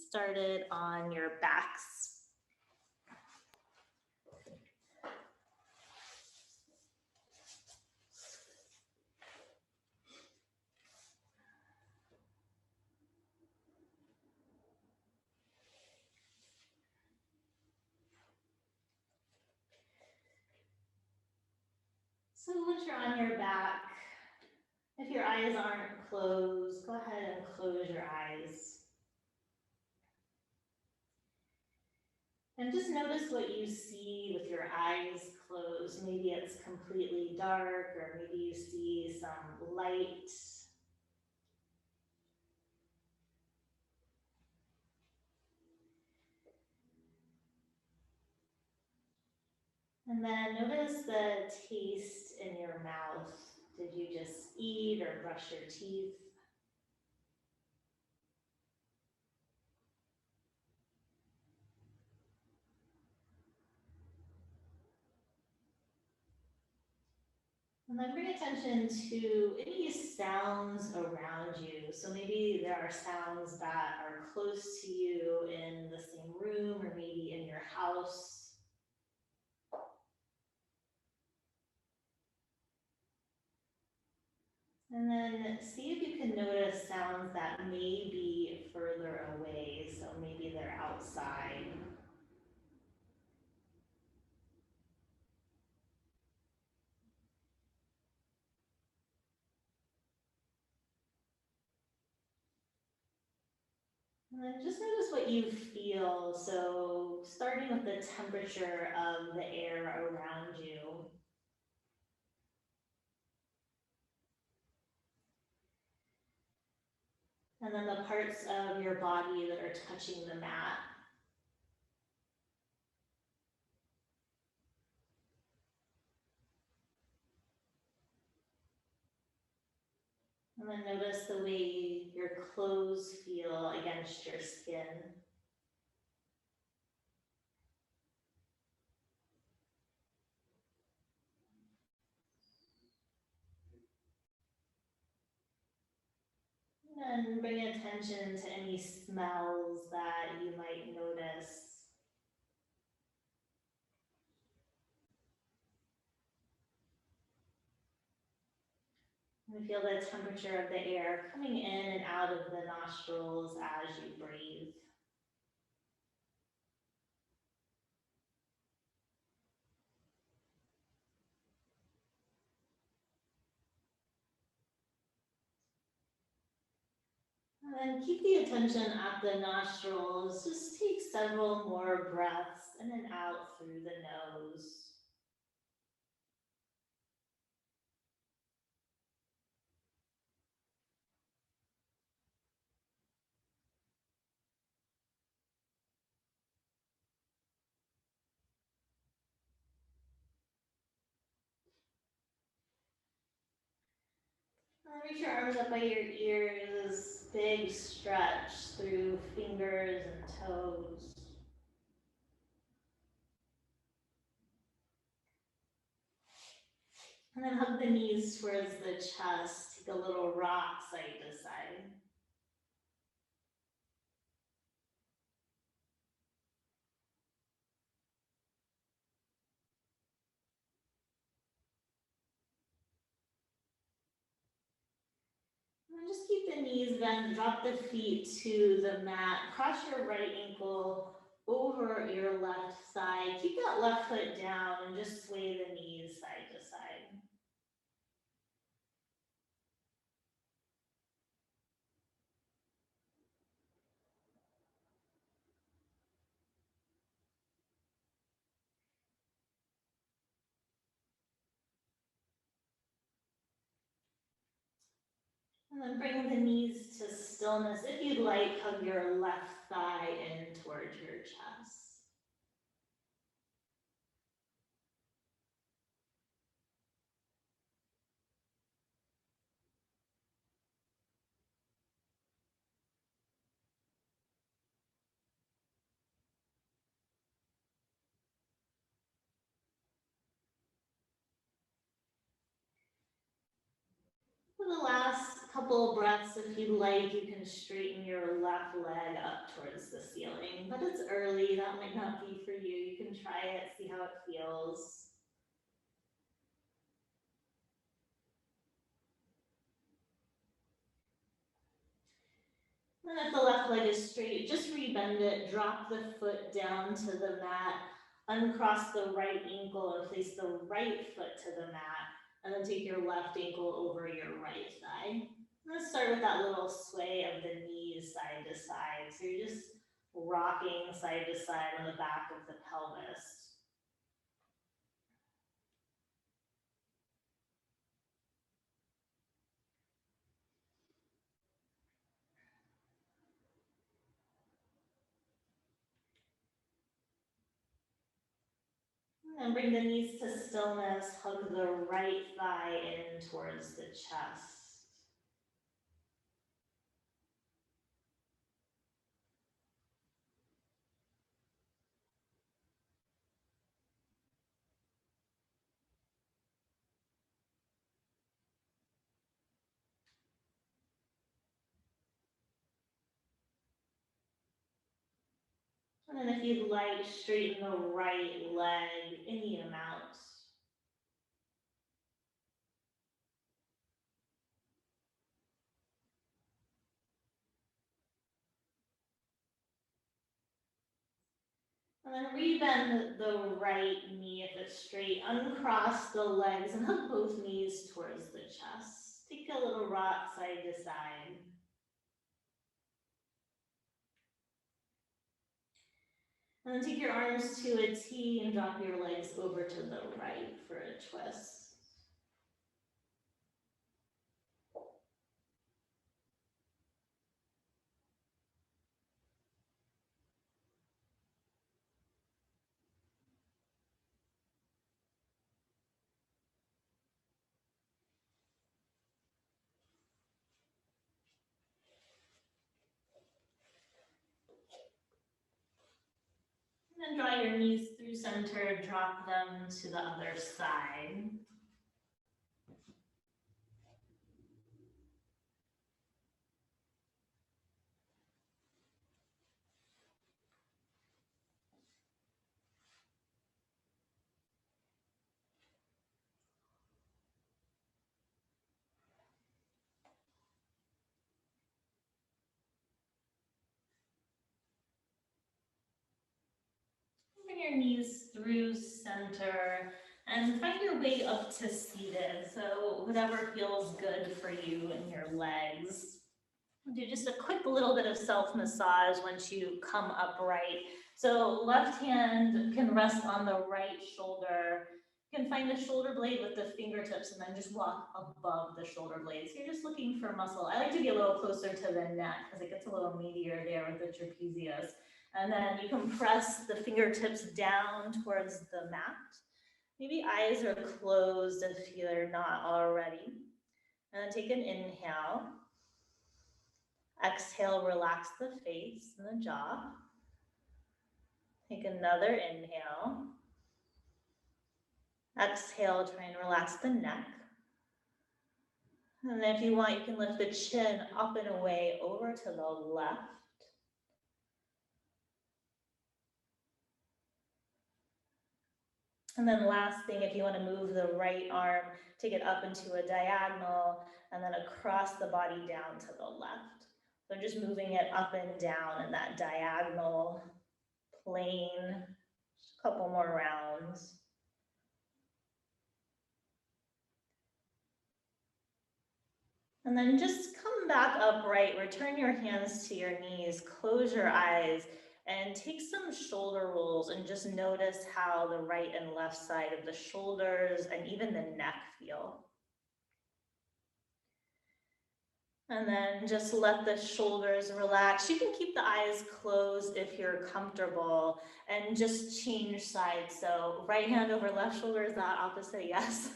Started on your backs. So once you're on your back, if your eyes aren't closed, go ahead and close your eyes. And just notice what you see with your eyes closed. Maybe it's completely dark, or maybe you see some light. And then notice the taste in your mouth. Did you just eat or brush your teeth? And then bring attention to any sounds around you. So maybe there are sounds that are close to you in the same room or maybe in your house. And then see if you can notice sounds that may be further away. So maybe they're outside. And then just notice what you feel. So starting with the temperature of the air around you. And then the parts of your body that are touching the mat. And then notice the way your clothes feel against your skin. And bring attention to any smells that you might notice. And feel the temperature of the air coming in and out of the nostrils as you breathe. And then keep the attention at the nostrils. Just take several more breaths in and out through the nose. Reach your arms up by your ears, big stretch through fingers and toes. And then hug the knees towards the chest, take a little rock side to side. And just keep the knees bent, drop the feet to the mat, cross your right ankle over your left side. Keep that left foot down and just sway the knees side to side. And then bring the knees to stillness. If you'd like, hug your left thigh in towards your chest. For the last couple breaths, if you like, you can straighten your left leg up towards the ceiling, but it's early, that might not be for you. You can try it, see how it feels. And if the left leg is straight, just rebend it, drop the foot down to the mat, uncross the right ankle and place the right foot to the mat, and then take your left ankle over your right thigh. Let's start with that little sway of the knees side to side. So you're just rocking side to side on the back of the pelvis. And bring the knees to stillness, hug the right thigh in towards the chest. And then if you'd like, straighten the right leg any amount. And then rebend the right knee if it's straight. Uncross the legs and hug both knees towards the chest. Take a little rock side to side. And then take your arms to a T and drop your legs over to the right for a twist. And then draw your knees through center, drop them to the other side. Bring your knees through center and find your way up to seated. So whatever feels good for you and your legs. Do just a quick little bit of self-massage once you come upright. So left hand can rest on the right shoulder. You can find the shoulder blade with the fingertips and then just walk above the shoulder blade. So you're just looking for muscle. I like to be a little closer to the neck because it gets a little meatier there with the trapezius. And then you can press the fingertips down towards the mat. Maybe eyes are closed if you're not already. And then take an inhale. Exhale, relax the face and the jaw. Take another inhale. Exhale, try and relax the neck. And then if you want, you can lift the chin up and away over to the left. And then last thing, if you want to move the right arm, take it up into a diagonal and then across the body down to the left. So just moving it up and down in that diagonal plane. Just a couple more rounds. And then just come back upright, return your hands to your knees, close your eyes, and take some shoulder rolls and just notice how the right and left side of the shoulders and even the neck feel. And then just let the shoulders relax. You can keep the eyes closed if you're comfortable and just change sides. So right hand over left shoulder, is that opposite? Yes.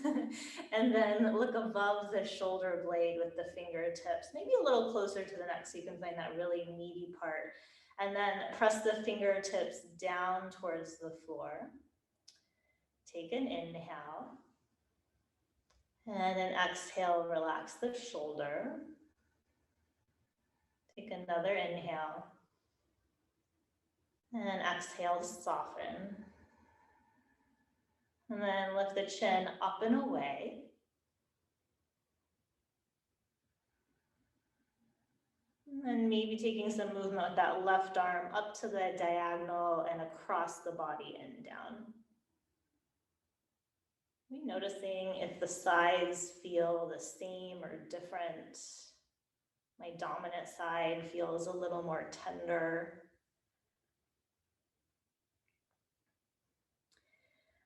And then look above the shoulder blade with the fingertips, maybe a little closer to the neck so you can find that really meaty part. And then press the fingertips down towards the floor. Take an inhale. And then exhale, relax the shoulder. Take another inhale. And exhale to soften. And then lift the chin up and away. And maybe taking some movement with that left arm up to the diagonal and across the body and down. Noticing if the sides feel the same or different. My dominant side feels a little more tender.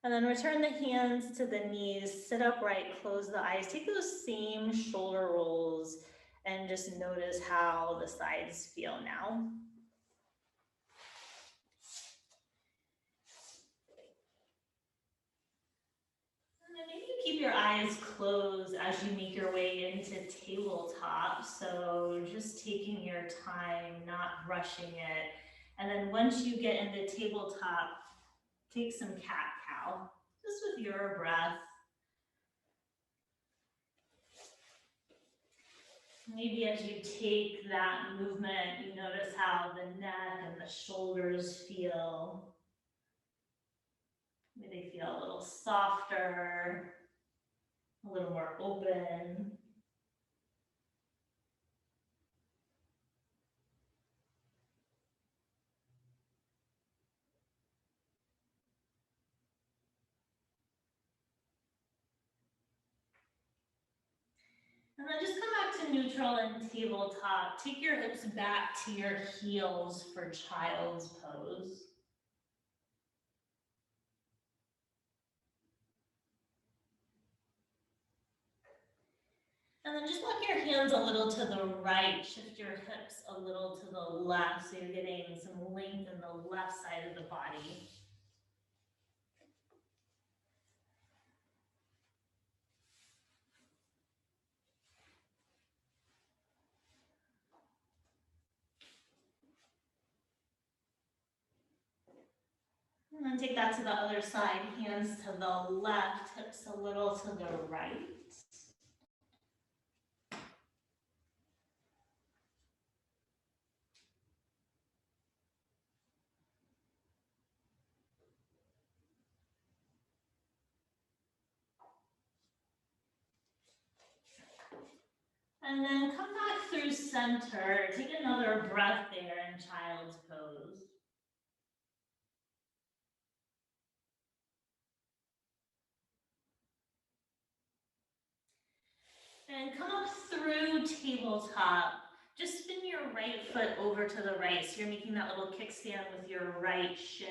And then return the hands to the knees, sit upright, close the eyes, take those same shoulder rolls and just notice how the sides feel now. And then maybe you keep your eyes closed as you make your way into tabletop. So just taking your time, not rushing it. And then once you get into tabletop, take some cat-cow, just with your breath. Maybe as you take that movement, you notice how the neck and the shoulders feel. Maybe they feel a little softer, a little more open. And then just come back to neutral and tabletop. Take your hips back to your heels for child's pose. And then just walk your hands a little to the right, shift your hips a little to the left so you're getting some length in the left side of the body. And then take that to the other side, hands to the left, hips a little to the right. And then come back through center. Take another breath there in child's pose. And come up through tabletop. Just spin your right foot over to the right. So you're making that little kickstand with your right shin.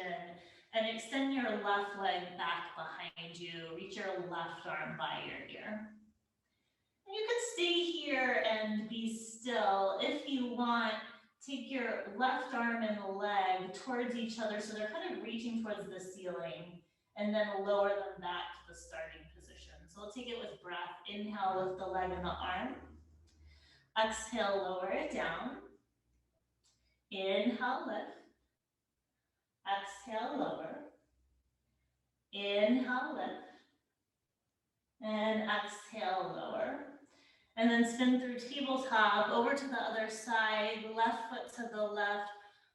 And extend your left leg back behind you. Reach your left arm by your ear. And you can stay here and be still. If you want, take your left arm and leg towards each other so they're kind of reaching towards the ceiling, and then lower them back to the starting position. So we'll take it with breath. Inhale, lift the leg and the arm. Exhale, lower it down. Inhale, lift. Exhale, lower. Inhale, lift. And exhale, lower. And then spin through tabletop, over to the other side, left foot to the left,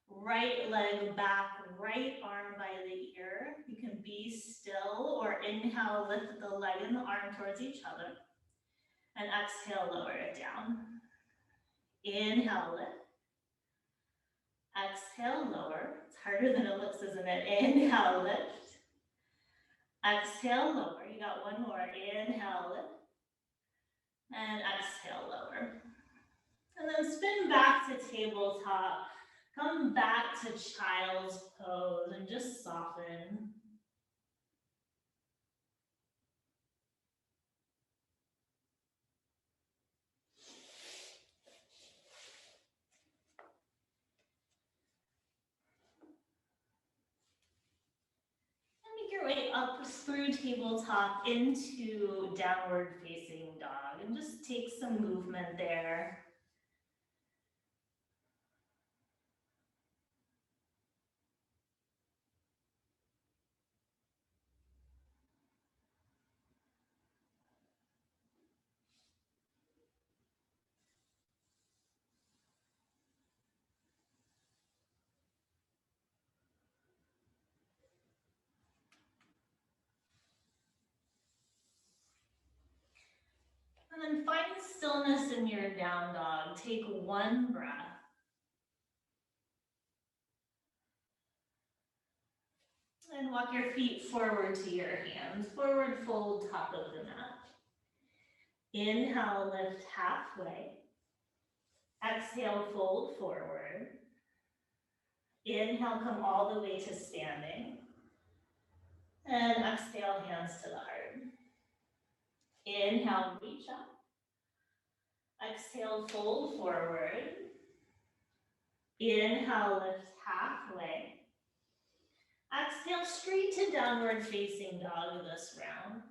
right leg back, right arm by the ear. You can be still or inhale, lift the leg and the arm towards each other. And exhale, lower it down. Inhale, lift. Exhale, lower. It's harder than it looks, isn't it? Inhale, lift. Exhale, lower. You got one more. Inhale, lift. And exhale, lower. And then spin back to tabletop. Come back to child's pose and just soften. And make your way up through tabletop into downward facing dog. And just take some movement there. And then find stillness in your down dog. Take one breath. And walk your feet forward to your hands. Forward fold, top of the mat. Inhale, lift halfway. Exhale, fold forward. Inhale, come all the way to standing. And exhale, hands to the heart. Inhale, reach up. Exhale, fold forward. Inhale, lift halfway. Exhale, straight to downward facing dog this round.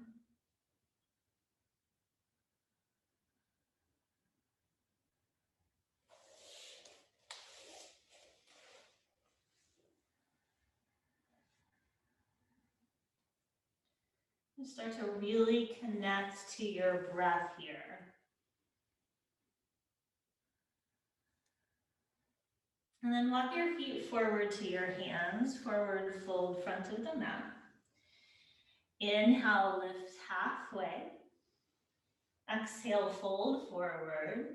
You start to really connect to your breath here. And then walk your feet forward to your hands, forward fold front of the mat. Inhale, lift halfway. Exhale, fold forward.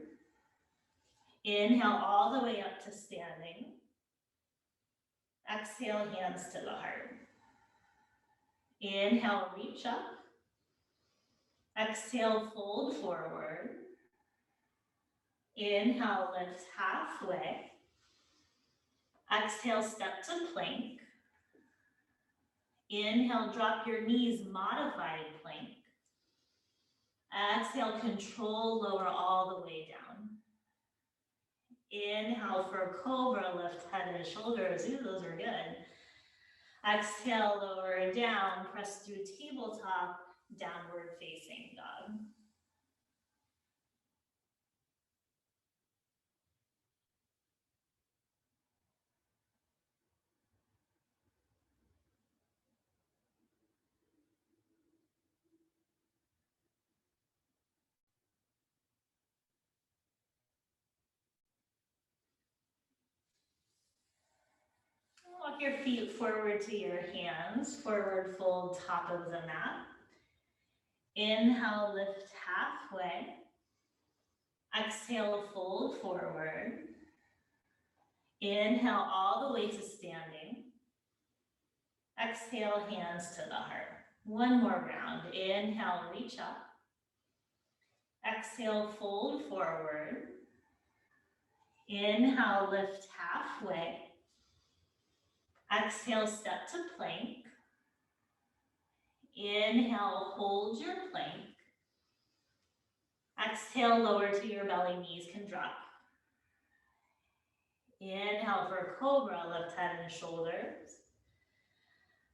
Inhale all the way up to standing. Exhale, hands to the heart. Inhale, reach up. Exhale, fold forward. Inhale, lift halfway. Exhale, step to plank. Inhale, drop your knees, modified plank. Exhale, control, lower all the way down. Inhale for cobra, lift head and shoulders. Ooh, those are good. Exhale, lower down, press through tabletop, downward facing dog. Walk your feet forward to your hands, forward fold top of the mat. Inhale, lift halfway. Exhale, fold forward. Inhale all the way to standing. Exhale, hands to the heart. One more round. Inhale, reach up. Exhale, fold forward. Inhale, lift halfway. Exhale, step to plank. Inhale, hold your plank. Exhale, lower to your belly, knees can drop. Inhale for cobra, lift head and shoulders.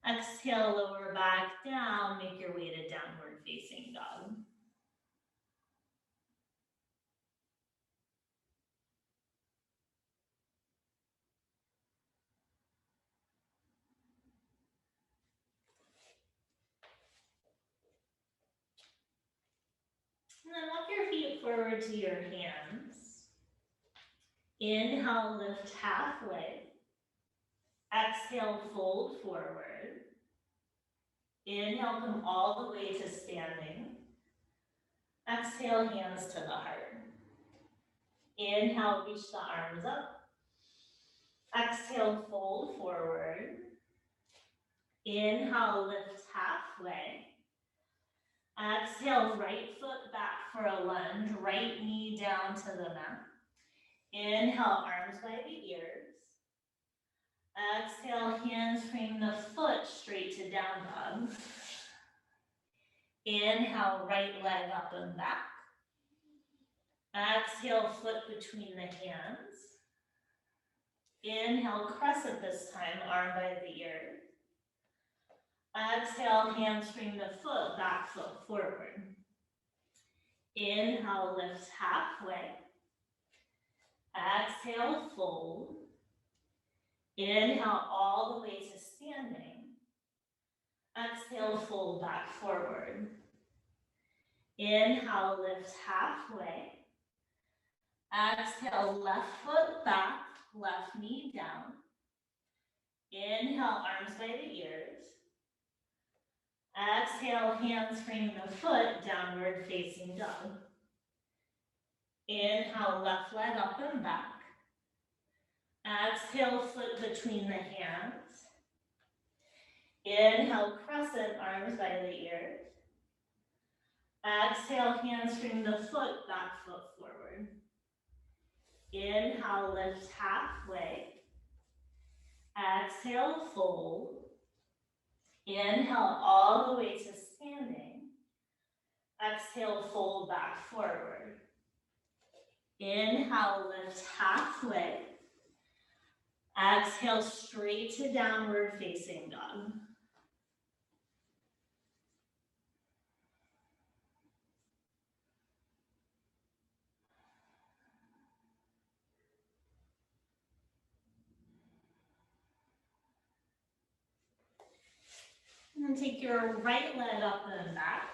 Exhale, lower back down, make your way to downward facing dog. And then walk your feet forward to your hands. Inhale, lift halfway. Exhale, fold forward. Inhale, come all the way to standing. Exhale, hands to the heart. Inhale, reach the arms up. Exhale, fold forward. Inhale, lift halfway. Exhale, right foot back for a lunge, right knee down to the mat. Inhale, arms by the ears. Exhale, hands frame the foot straight to down dog. Inhale, right leg up and back. Exhale, foot between the hands. Inhale, crescent this time, arm by the ears. Exhale, hands frame the foot, back foot forward. Inhale, lift halfway. Exhale, fold. Inhale all the way to standing. Exhale, fold back forward. Inhale, lift halfway. Exhale, left foot back, left knee down. Inhale, arms by the ears. Exhale, hands frame the foot, downward facing dog. Inhale, left leg up and back. Exhale, foot between the hands. Inhale, crescent arms by the ears. Exhale, hands bring the foot, back foot forward. Inhale, lift halfway. Exhale, fold. Inhale all the way to standing. Exhale, fold back forward. Inhale, lift halfway. Exhale, straight to downward facing dog. And then take your right leg up and back.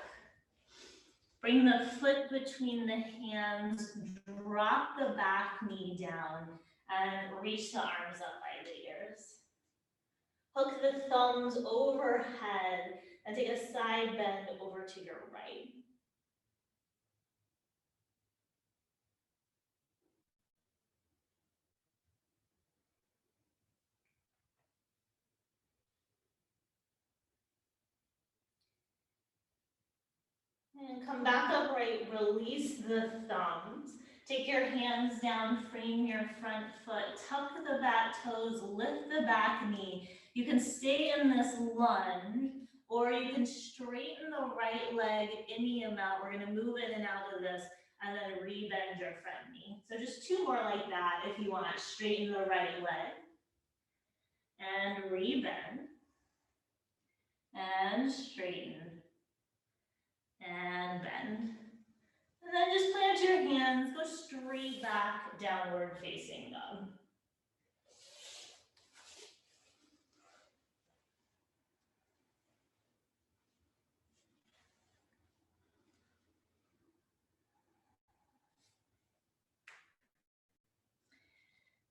Bring the foot between the hands, drop the back knee down, and reach the arms up by the ears. Hook the thumbs overhead and take a side bend over to your right. And come back upright, release the thumbs. Take your hands down, frame your front foot, tuck the back toes, lift the back knee. You can stay in this lunge, or you can straighten the right leg any amount. We're gonna move in and out of this, and then rebend your front knee. So just two more like that if you want. Straighten the right leg, and rebend, and straighten, and bend. And then just plant your hands, go straight back, downward facing dog.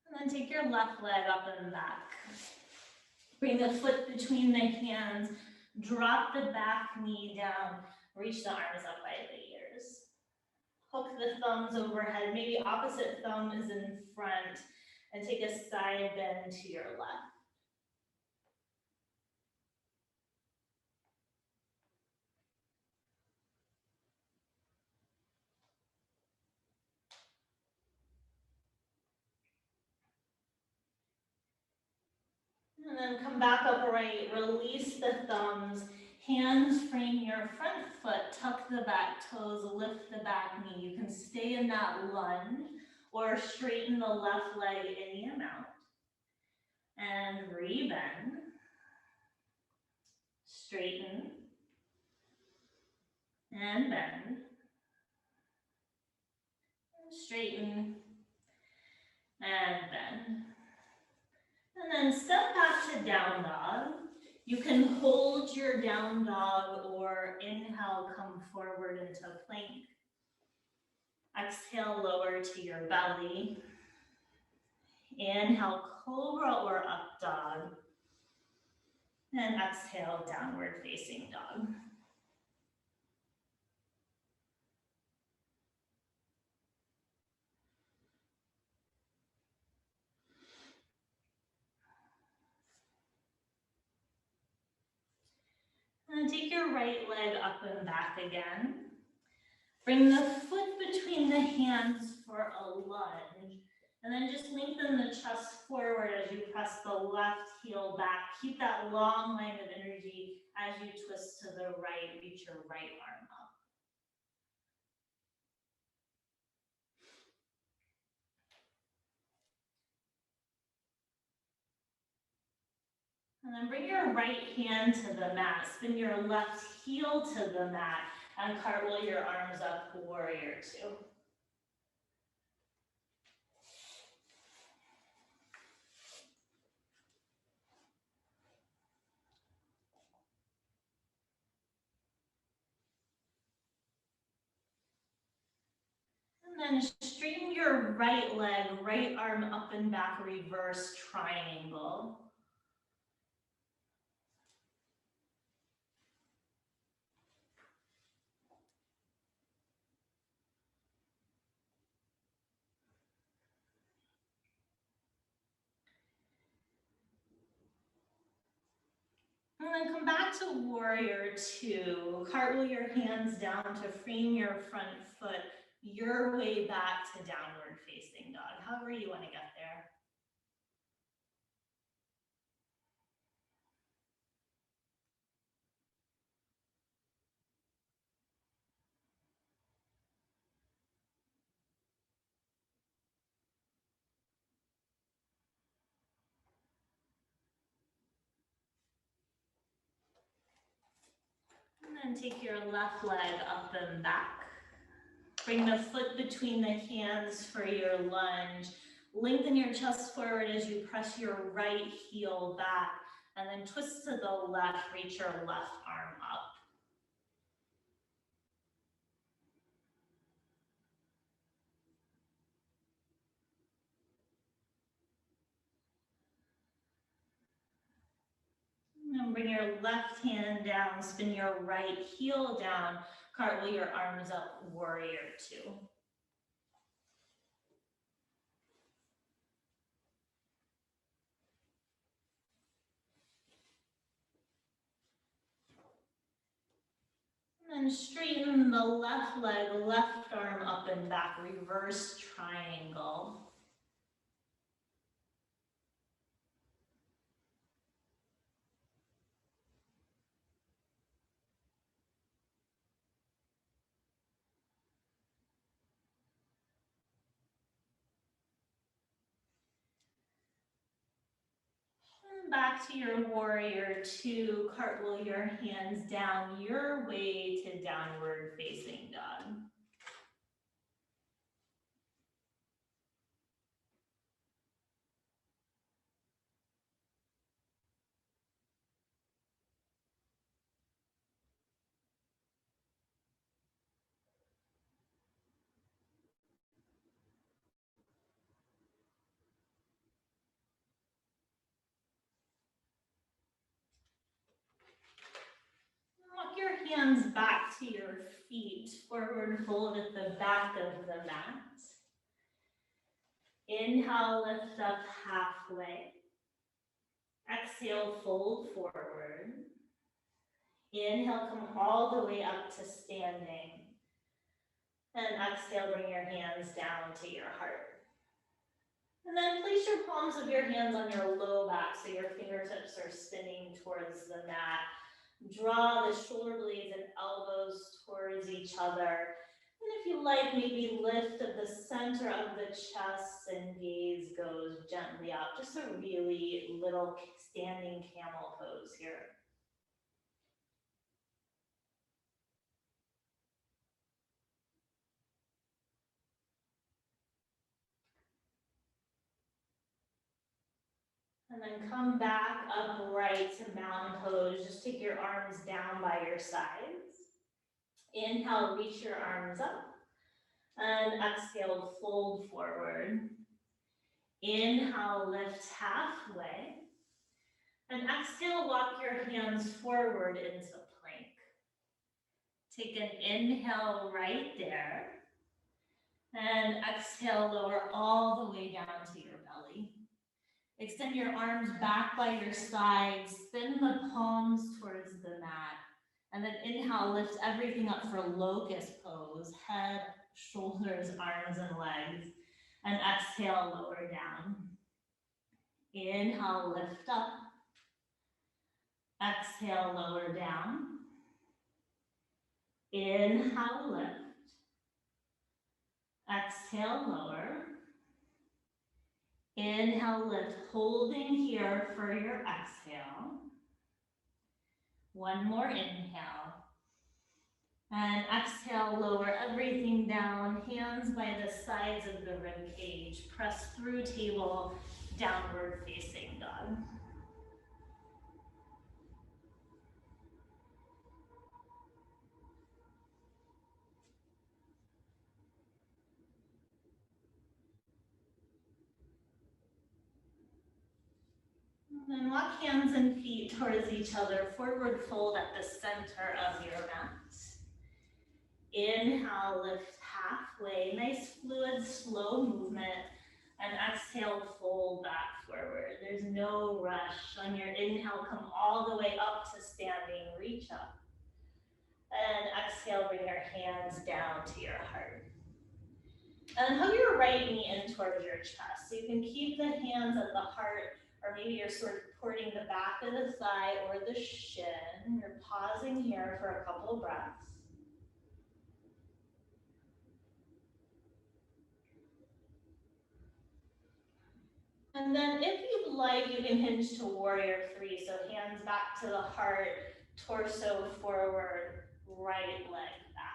And then take your left leg up and back. Bring the foot between the hands, drop the back knee down, reach the arms up by the ears. Hook the thumbs overhead, maybe opposite thumb is in front, and take a side bend to your left. And then come back upright, release the thumbs, hands frame your front foot, tuck the back toes, lift the back knee. You can stay in that lunge or straighten the left leg any amount. And rebend, straighten, and bend, straighten, and bend. And then step back to down dog. You can hold your down dog or inhale, come forward into plank. Exhale, lower to your belly. Inhale, cobra or up dog. And exhale, downward facing dog. And then take your right leg up and back again. Bring the foot between the hands for a lunge. And then just lengthen the chest forward as you press the left heel back. Keep that long line of energy as you twist to the right, reach your right arm up. And then bring your right hand to the mat. Spin your left heel to the mat and cartwheel your arms up, warrior two. And then straighten your right leg, right arm up and back, reverse triangle. then come back to warrior two. Cartwheel your hands down to frame your front foot your way back to downward facing dog, however you want to get there. And then take your left leg up and back. Bring the foot between the hands for your lunge. Lengthen your chest forward as you press your right heel back, and then twist to the left, reach your left arm up. And then bring your left hand down, spin your right heel down, cartwheel your arms up, warrior two. And then straighten the left leg, left arm up and back, reverse triangle. Back to your warrior two, cartwheel your hands down your way to downward facing dog. Walk your hands back to your feet, forward fold at the back of the mat. Inhale, lift up halfway. Exhale, fold forward. Inhale, come all the way up to standing. And exhale, bring your hands down to your heart. And then place your palms of your hands on your low back so your fingertips are spinning towards the mat. Draw the shoulder blades and elbows towards each other. And if you like, maybe lift at the center of the chest and gaze goes gently up. Just a really little standing camel pose here. And then come back upright to mountain pose. Just take your arms down by your sides. Inhale, reach your arms up. And exhale, fold forward. Inhale, lift halfway. And exhale, walk your hands forward into plank. Take an inhale right there. And exhale, lower all the way down to your belly. Extend your arms back by your sides, spin the palms towards the mat, and then inhale, lift everything up for locust pose, head, shoulders, arms, and legs, and exhale, lower down. Inhale, lift up. Exhale, lower down. Inhale, lift. Exhale, lower. Inhale, lift, holding here for your exhale. One more inhale. And exhale, lower everything down, hands by the sides of the rib cage. Press through table, downward facing dog. Then walk hands and feet towards each other, forward fold at the center of your mat. Inhale, lift halfway, nice fluid, slow movement. And exhale, fold back forward. There's no rush. On your inhale, come all the way up to standing, reach up. And exhale, bring your hands down to your heart. And hug your right knee in towards your chest. So you can keep the hands at the heart, or maybe you're sort of supporting the back of the thigh or the shin. You're pausing here for a couple of breaths. And then if you'd like, you can hinge to warrior three. So hands back to the heart, torso forward, right leg back.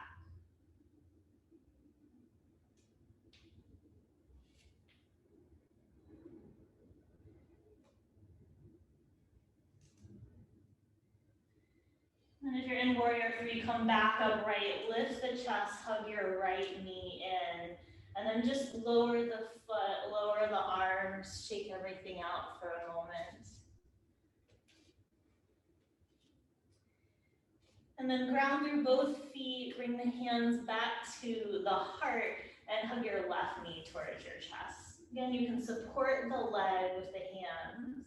And if you're in warrior three, come back upright, lift the chest, hug your right knee in, and then just lower the foot, lower the arms, shake everything out for a moment. And then ground through both feet, bring the hands back to the heart, and hug your left knee towards your chest. Again, you can support the leg with the hands.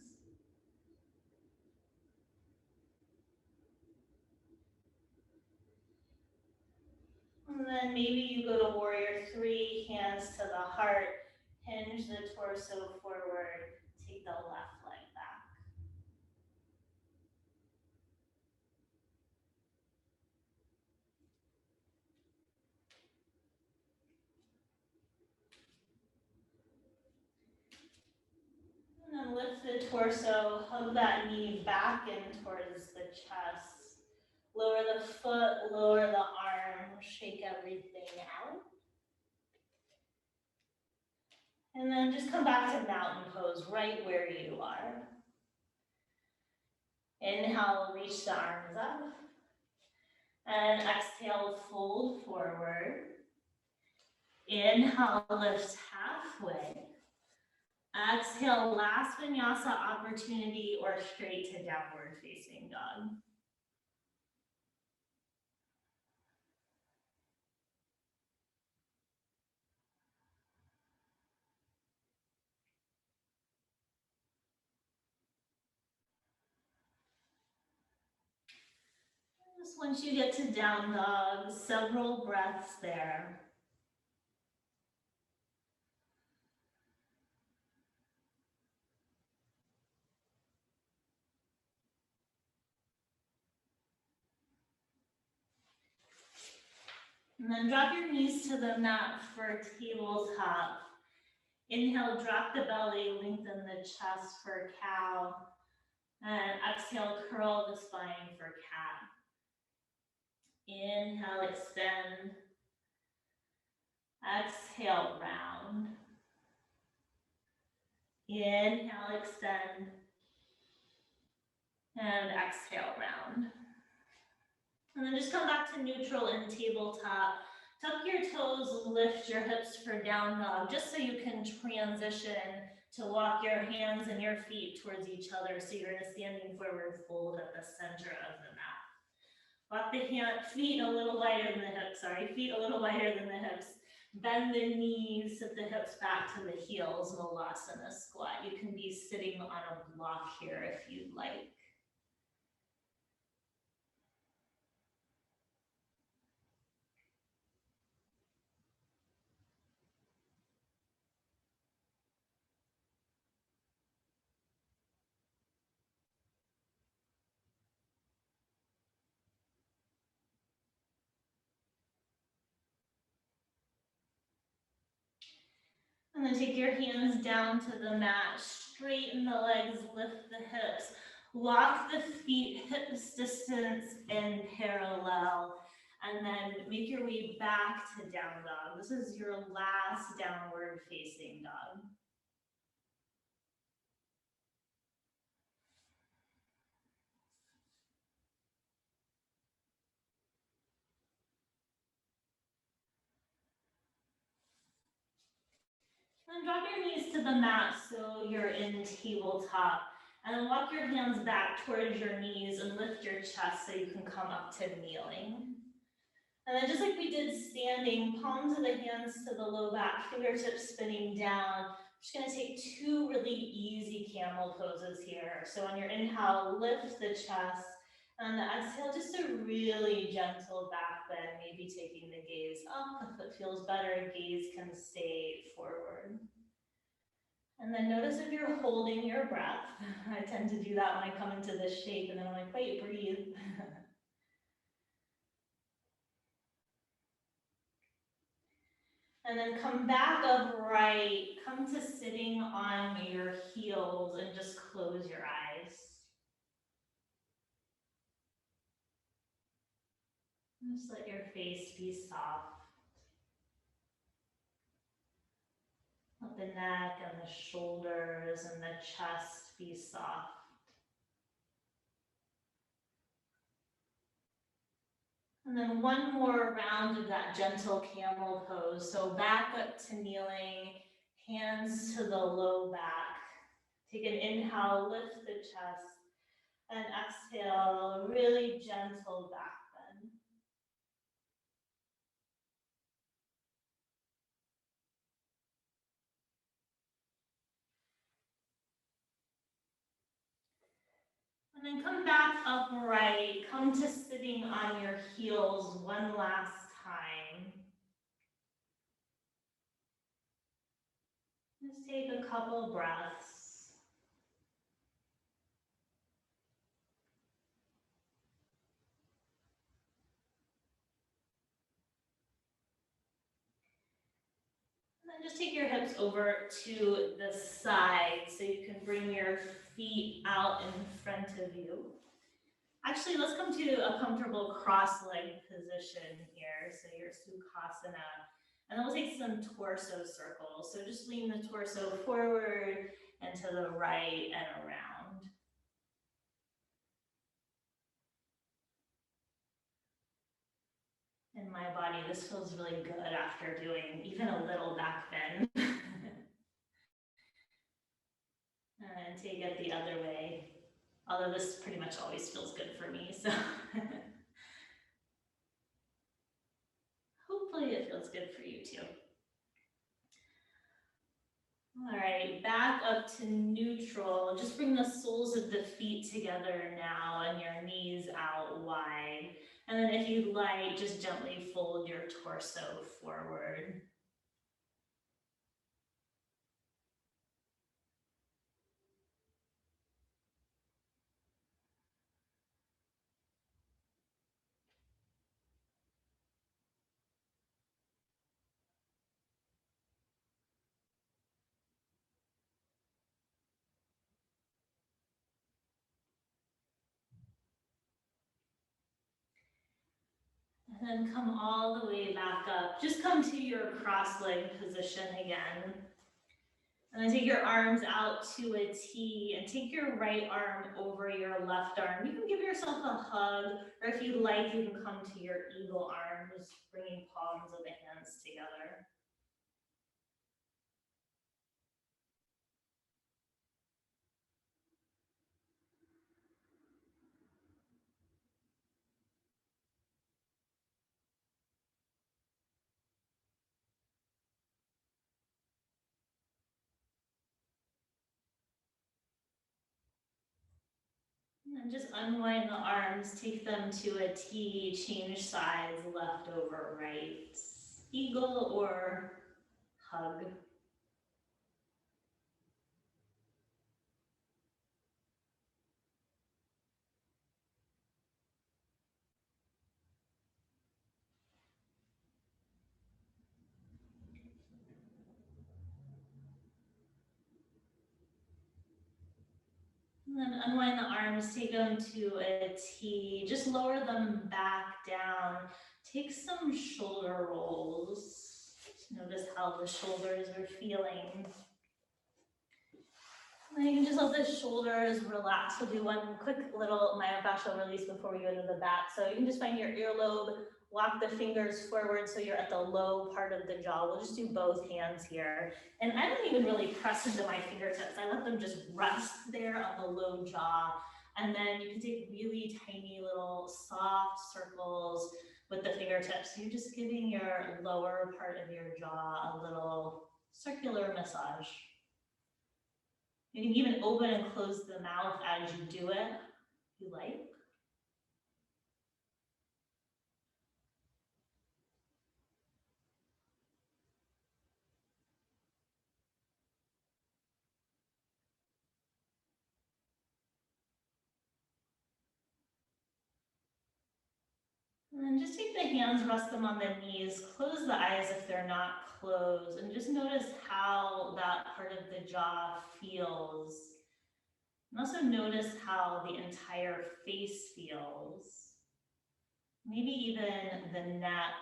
And then maybe you go to warrior three, hands to the heart, hinge the torso forward, take the left leg back. And then lift the torso, hug that knee back in towards the chest. Lower the foot, lower the arm, shake everything out. And then just come back to mountain pose right where you are. Inhale, reach the arms up. And exhale, fold forward. Inhale, lift halfway. Exhale, last vinyasa opportunity or straight to downward facing dog. Just once you get to down dog, several breaths there. And then drop your knees to the mat for tabletop. Inhale, drop the belly, lengthen the chest for cow. And exhale, curl the spine for cat. Inhale, extend. Exhale, round. Inhale, extend. And exhale, round. And then just come back to neutral in tabletop. Tuck your toes, lift your hips for down dog, just so you can transition to walk your hands and your feet towards each other. So you're in a standing forward fold at the center of the mat. Walk the feet a little wider than the hips, feet a little wider than the hips. Bend the knees, sit the hips back to the heels, Malasana squat. You can be sitting on a block here if you'd like. And then take your hands down to the mat, straighten the legs, lift the hips, walk the feet hips distance in parallel, and then make your way back to down dog. This is your last downward facing dog. And drop your knees to the mat so you're in tabletop. And then walk your hands back towards your knees and lift your chest so you can come up to kneeling. And then just like we did standing, palms of the hands to the low back, fingertips spinning down, just gonna take 2 really easy camel poses here. So on your inhale, lift the chest. And the exhale, just a really gentle back bend, maybe taking the gaze up. If it feels better, gaze can stay forward. And then notice if you're holding your breath. I tend to do that when I come into this shape, and then I'm like, wait, breathe. And then come back upright, come to sitting on your heels and just close your eyes. Just let your face be soft. Let the neck and the shoulders and the chest be soft. And then one more round of that gentle camel pose. So back up to kneeling, hands to the low back. Take an inhale, lift the chest, and exhale, really gentle back bend. And then come back upright, come to sitting on your heels one last time. Just take a couple breaths. And then just take your hips over to the side so you can bring your feet out in front of you. Actually, let's come to a comfortable cross-legged position here. So your Sukhasana. And then we'll take some torso circles. So just lean the torso forward and to the right and around. In my body, this feels really good after doing even a little back bend. And take it the other way. Although this pretty much always feels good for me, so. Hopefully it feels good for you too. All right, back up to neutral. Just bring the soles of the feet together now and your knees out wide. And then if you'd like, just gently fold your torso forward. And then come all the way back up. Just come to your cross-legged position again. And then take your arms out to a T and take your right arm over your left arm. You can give yourself a hug, or if you'd like, you can come to your eagle arms, bringing palms of the hands together. And just unwind the arms, take them to a T, change sides, left over right. Eagle or hug. And then unwind the arms, take them to a T, just lower them back down. Take some shoulder rolls. Notice how the shoulders are feeling. And then you can just let the shoulders relax. We'll do one quick little myofascial release before we go to the back. So you can just find your earlobe, walk the fingers forward so you're at the low part of the jaw. We'll just do both hands here. And I don't even really press into my fingertips. I let them just rest there on the low jaw. And then you can take really tiny little soft circles with the fingertips. You're just giving your lower part of your jaw a little circular massage. You can even open and close the mouth as you do it, if you like. And then just take the hands, rest them on the knees, close the eyes if they're not closed, and just notice how that part of the jaw feels. And also notice how the entire face feels. Maybe even the neck,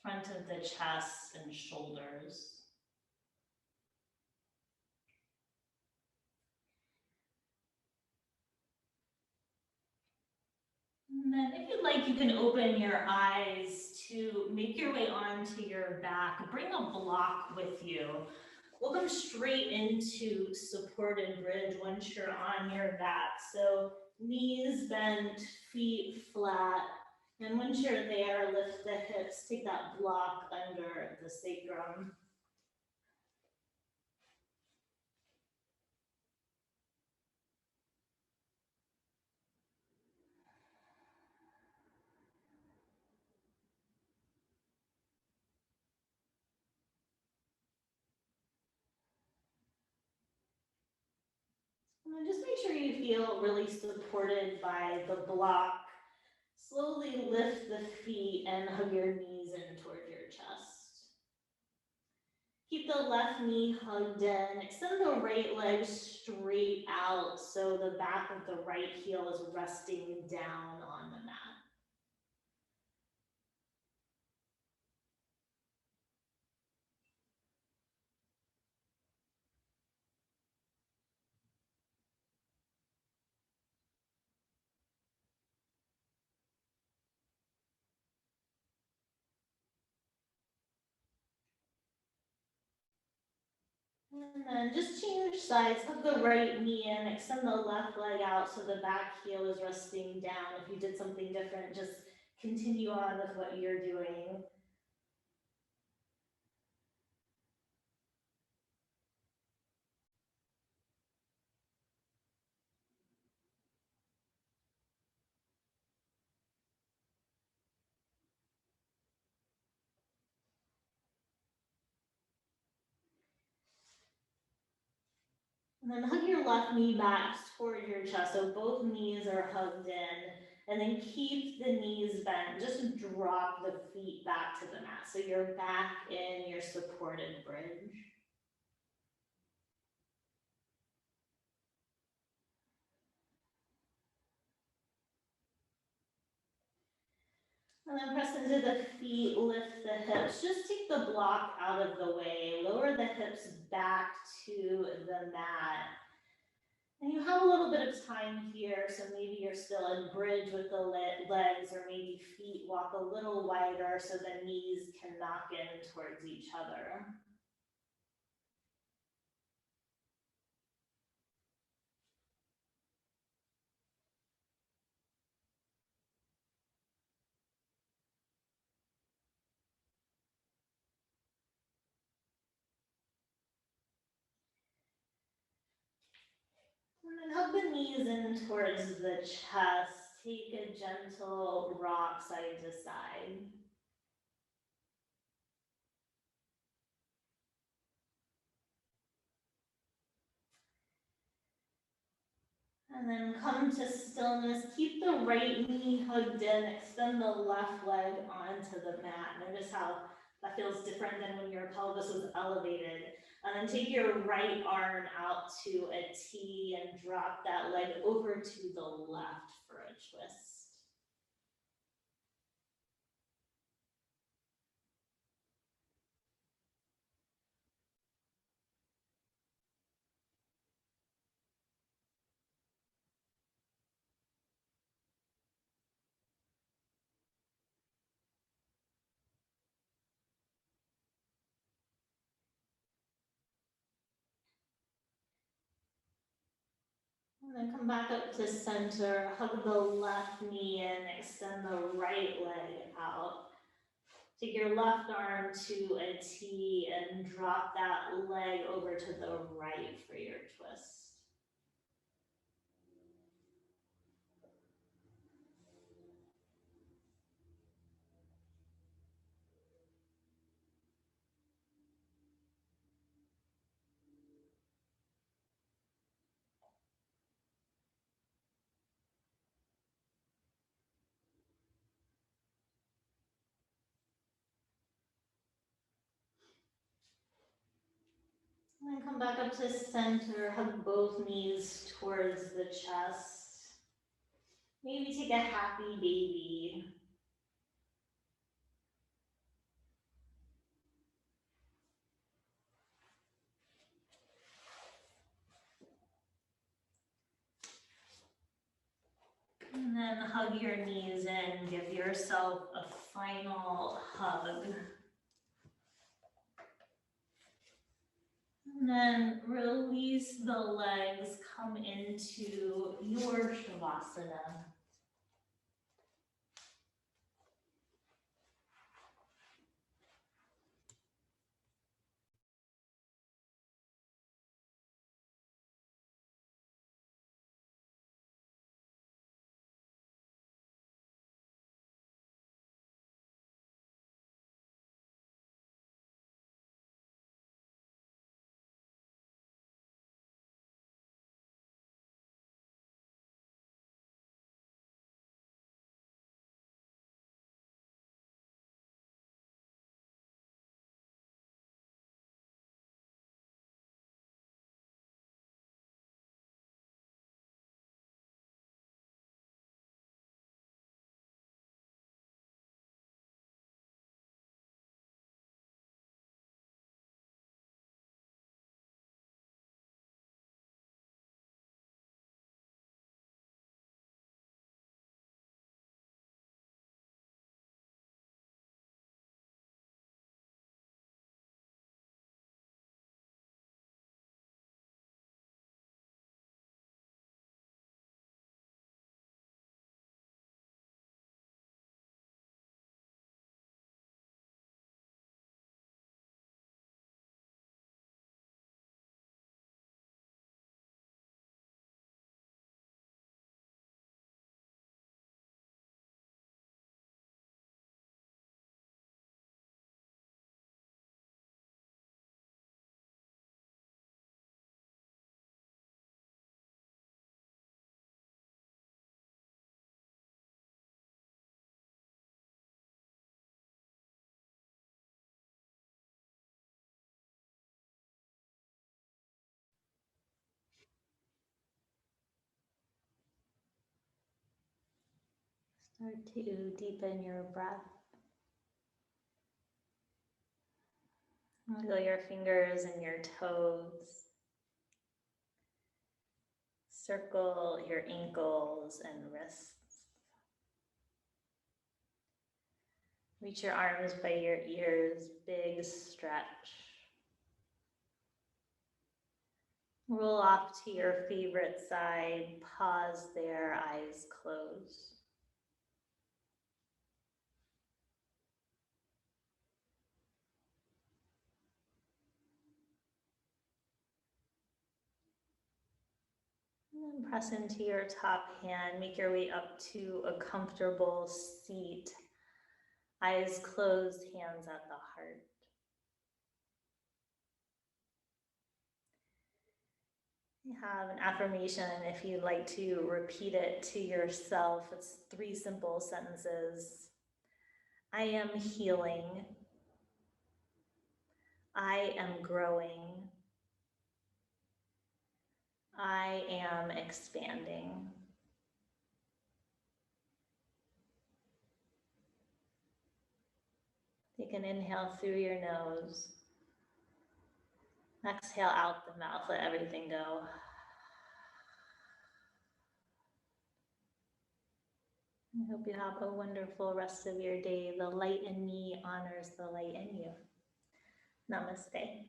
front of the chest, and shoulders. And then if you'd like, you can open your eyes to make your way onto your back. Bring a block with you. We'll come straight into supported bridge once you're on your back. So knees bent, feet flat. And once you're there, lift the hips, take that block under the sacrum. And then just make sure you feel really supported by the block. Slowly lift the feet and hug your knees in toward your chest. Keep the left knee hugged in. Extend the right leg straight out so the back of the right heel is resting down on the mat. And then just change sides, hug the right knee in, extend the left leg out so the back heel is resting down. If you did something different, just continue on with what you're doing. And then hug your left knee back toward your chest, so both knees are hugged in. And then keep the knees bent, just drop the feet back to the mat. So you're back in your supported bridge. And then press into the feet, lift the hips. Just take the block out of the way. Lower the hips back to the mat. And you have a little bit of time here, so maybe you're still in bridge with the legs, or maybe feet walk a little wider so the knees can knock in towards each other. And then hug the knees in towards the chest. Take a gentle rock side to side. And then come to stillness. Keep the right knee hugged in. Extend the left leg onto the mat. Notice how that feels different than when your pelvis was elevated. And then take your right arm out to a T and drop that leg over to the left for a twist. And then come back up to center, hug the left knee in, extend the right leg out. Take your left arm to a T and drop that leg over to the right for your twist. And then come back up to center, hug both knees towards the chest. Maybe take a happy baby. And then hug your knees in, give yourself a final hug. And then release the legs, come into your Shavasana. Start to deepen your breath. Wiggle your fingers and your toes. Circle your ankles and wrists. Reach your arms by your ears, big stretch. Roll off to your favorite side, pause there, eyes closed. And then press into your top hand, make your way up to a comfortable seat. Eyes closed, hands at the heart. You have an affirmation if you'd like to repeat it to yourself. It's 3 simple sentences. I am healing. I am growing. I am expanding. Take an inhale through your nose. Exhale out the mouth, let everything go. I hope you have a wonderful rest of your day. The light in me honors the light in you. Namaste.